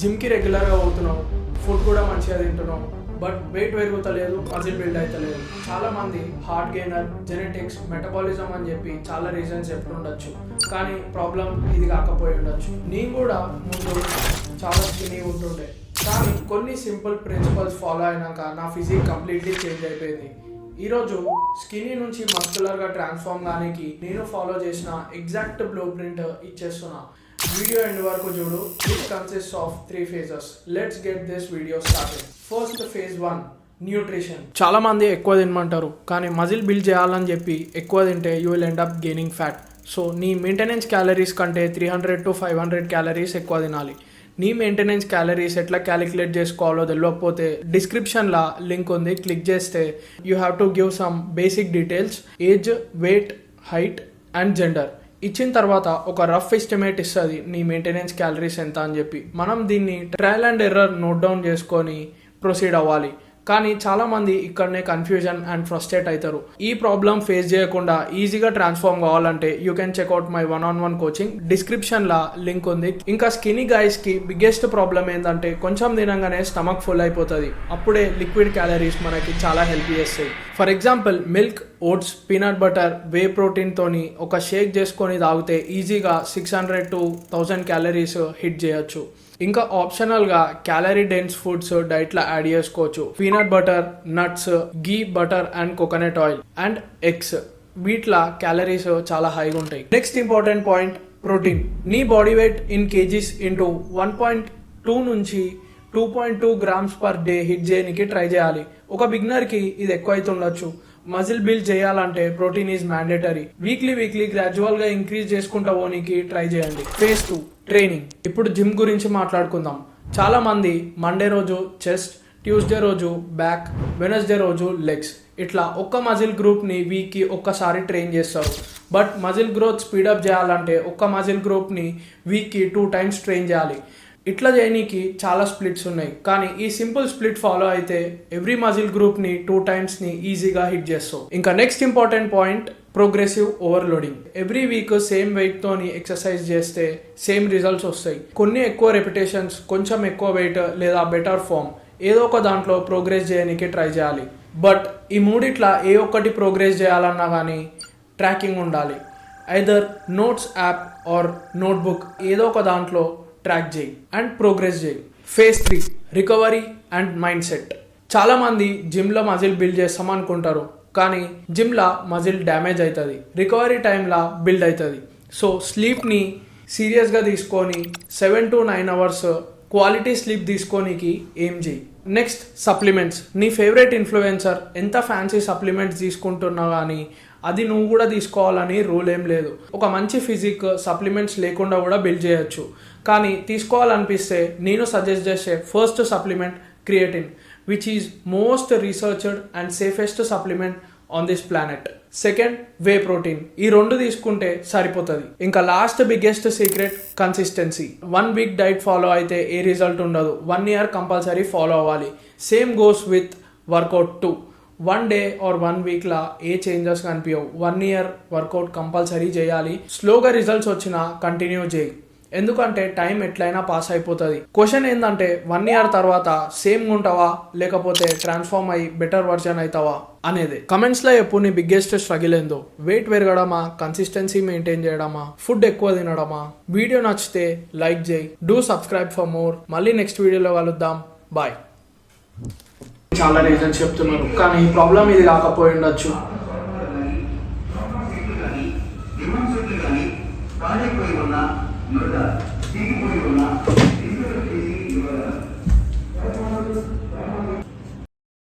జిమ్కి రెగ్యులర్గా పోతున్నావు, ఫుడ్ కూడా మంచిగా తింటున్నావు, బట్ వెయిట్ పెరుగుతలేదు, మజిల్ బిల్డ్ అవుతలేదు. చాలామంది హార్ట్ గెయినర్, జెనెటిక్స్, మెటబాలిజం అని చెప్పి చాలా రీజన్స్ చెప్పి ఉండొచ్చు, కానీ ప్రాబ్లం ఇది కాకపోయి ఉండొచ్చు. నేను కూడా ముందు చాలా స్కినీ ఉంటుండే, కానీ కొన్ని సింపుల్ ప్రిన్సిపల్స్ ఫాలో అయినాక నా ఫిజిక్ కంప్లీట్లీ చేంజ్ అయిపోయింది. ఈరోజు స్కినీ నుంచి మస్కులర్గా ట్రాన్స్ఫార్మ్ కానికి నేను ఫాలో చేసిన ఎగ్జాక్ట్ బ్లూ ప్రింట్ ఇచ్చేస్తున్నా. వీడియో ఎండ్ వరకు చూడు. It consist of 3 phases. Let's get this video started. First phase 1, nutrition. చాలా మంది ఎక్కువ తినమంటారు, కానీ మజిల్ బిల్డ్ చేయాలని చెప్పి ఎక్కువ తింటే you will end up gaining fat. So నీ మెయింటెనెన్స్ క్యాలరీస్ కంటే 300 to 500 క్యాలరీస్ ఎక్కువ తినాలి. నీ మెయింటెనెన్స్ క్యాలరీస్ ఎట్లా క్యాలిక్యులేట్ చేసుకోవాలో తెలియకపోతే డిస్క్రిప్షన్లో లింక్ ఉంది, క్లిక్ చేస్తే you have to give some basic details, age, weight, height and gender. ఇచ్చిన తర్వాత ఒక రఫ్ ఎస్టిమేట్ ఇస్తుంది నీ మెయింటెనెన్స్ క్యాలరీస్ ఎంత అని చెప్పి. మనం దీన్ని trial and error note down చేసుకొని ప్రొసీడ్ అవ్వాలి. కానీ చాలామంది ఇక్కడనే కన్ఫ్యూజన్ అండ్ ఫ్రస్ట్రేట్ అవుతారు. ఈ ప్రాబ్లం ఫేస్ చేయకుండా ఈజీగా ట్రాన్స్ఫార్మ్ కావాలంటే you can checkout my 1-on-1 coaching. డిస్క్రిప్షన్లో లింక్ ఉంది. ఇంకా స్కినీ గైస్కి బిగ్గెస్ట్ ప్రాబ్లం ఏంటంటే కొంచెం తినంగానే స్టమక్ ఫుల్ అయిపోతుంది. అప్పుడే లిక్విడ్ క్యాలరీస్ మనకి చాలా హెల్ప్ చేస్తాయి. For example milk, oats, peanut butter, whey ప్రోటీన్తోని ఒక షేక్ చేసుకొని తాగితే ఈజీగా 600 to 1000 క్యాలరీస్ హిట్ చేయొచ్చు. ఇంకా ఆప్షనల్గా క్యాలరీ డెన్స్ ఫుడ్స్ డైట్లో యాడ్ చేసుకోవచ్చు. Peanut butter, nuts, ghee, butter and coconut oil and eggs, వీటిలో క్యాలరీస్ చాలా హైగా ఉంటాయి. Next important point, protein. నీ body weight in kgs into 1.2 నుంచి 2.2 grams per day హిట్ చేయడానికి ట్రై చేయాలి. ఒక బిగినర్కి ఇది ఎక్కువ అవుతుండొచ్చు. మజిల్ బిల్డ్ చేయాలంటే ప్రోటీన్ ఈజ్ మ్యాండేటరీ. వీక్లీ గ్రాడ్యువల్గా ఇంక్రీజ్ చేసుకుంటా పోనీకి ట్రై చేయండి. phase 2, training. ఇప్పుడు జిమ్ గురించి మాట్లాడుకుందాం. చాలా మంది మండే రోజు చెస్ట్, ట్యూస్డే రోజు బ్యాక్, వెనస్డే రోజు లెగ్స్, ఇట్లా ఒక్క మజిల్ గ్రూప్ని వీక్కి ఒక్కసారి ట్రైన్ చేస్తారు. బట్ మజిల్ గ్రోత్ స్పీడప్ చేయాలంటే ఒక్క మజిల్ గ్రూప్ని వీక్కి 2 times ట్రైన్ చేయాలి. ఇట్లా చేయడానికి చాలా స్ప్లిట్స్ ఉన్నాయి, కానీ ఈ సింపుల్ స్ప్లిట్ ఫాలో అయితే ఎవ్రీ మజిల్ గ్రూప్ని 2 times ఈజీగా హిట్ చేస్తావు. ఇంకా next important point, progressive overloading. Every week same వెయిట్తోని ఎక్సర్సైజ్ చేస్తే సేమ్ రిజల్ట్స్ వస్తాయి. కొన్ని ఎక్కువ రెపిటేషన్స్, కొంచెం ఎక్కువ వెయిట్ లేదా బెటర్ ఫామ్, ఏదో ఒక దాంట్లో ప్రోగ్రెస్ చేయడానికి ట్రై చేయాలి. బట్ ఈ మూడిట్లా ఏ ఒక్కటి ప్రోగ్రెస్ చేయాలన్నా కానీ ట్రాకింగ్ ఉండాలి. Either notes app or notebook, ఏదో ఒక దాంట్లో ట్రాక్ చేయి అండ్ ప్రోగ్రెస్ చేయి. phase 3, recovery and mind set. చాలామంది జిమ్లో మజిల్ బిల్డ్ చేస్తాం అనుకుంటారు, కానీ జిమ్లో మజిల్ డ్యామేజ్ అవుతుంది, రికవరీ టైంలో బిల్డ్ అవుతుంది. సో స్లీప్ని సీరియస్గా తీసుకొని 7 to 9 hours క్వాలిటీ స్లీప్ తీసుకోనికి ఏం చేయి. Next, supplements. నీ ఫేవరెట్ ఇన్ఫ్లుయెన్సర్ ఎంత ఫ్యాన్సీ సప్లిమెంట్స్ తీసుకుంటున్నావు కానీ అది నువ్వు కూడా తీసుకోవాలని రూల్ ఏం లేదు. ఒక మంచి ఫిజిక్ సప్లిమెంట్స్ లేకుండా కూడా బిల్డ్ చేయొచ్చు. కానీ తీసుకోవాలనిపిస్తే నేను సజెస్ట్ చేసే first supplement creatine, which is most researched and safest supplement on this planet. Second, whey protein. ఈ 2 తీసుకుంటే సరిపోతుంది. ఇంకా last biggest secret, consistency. 1 week diet follow అయితే ఏ రిజల్ట్ ఉండదు, 1 year కంపల్సరీ ఫాలో అవ్వాలి. Same goes with workout too. 1 day or 1 weekలా ఏ చేంజెస్ కనిపించవు. 1 year వర్కౌట్ కంపల్సరీ చేయాలి. స్లోగా రిజల్ట్స్ వచ్చినా కంటిన్యూ చేయి, ఎందుకంటే టైం ఎట్లయినా పాస్ అయిపోతుంది. క్వశ్చన్ ఏంటంటే 1 year తర్వాత సేమ్ ఉంటావా లేకపోతే ట్రాన్స్ఫార్మ్ అయ్యి బెటర్ వర్జన్ అవుతావా అనేది. కమెంట్స్లో ఎప్పుడు నీ బిగ్గెస్ట్ స్ట్రగుల్ ఏందో, వెయిట్ పెరగడమా, కన్సిస్టెన్సీ మెయింటైన్ చేయడమా, ఫుడ్ ఎక్కువ తినడమా? వీడియో నచ్చితే లైక్ చేయి, డూ సబ్స్క్రైబ్ ఫర్ మోర్. మళ్ళీ నెక్స్ట్ వీడియోలో కలుద్దాం. బాయ్. చాలా రీజన్స్ చెప్తున్నారు, కానీ ఈ ప్రాబ్లం ఇది కాకపోయి ఉండొచ్చు. కాలిపోయి ఉన్నా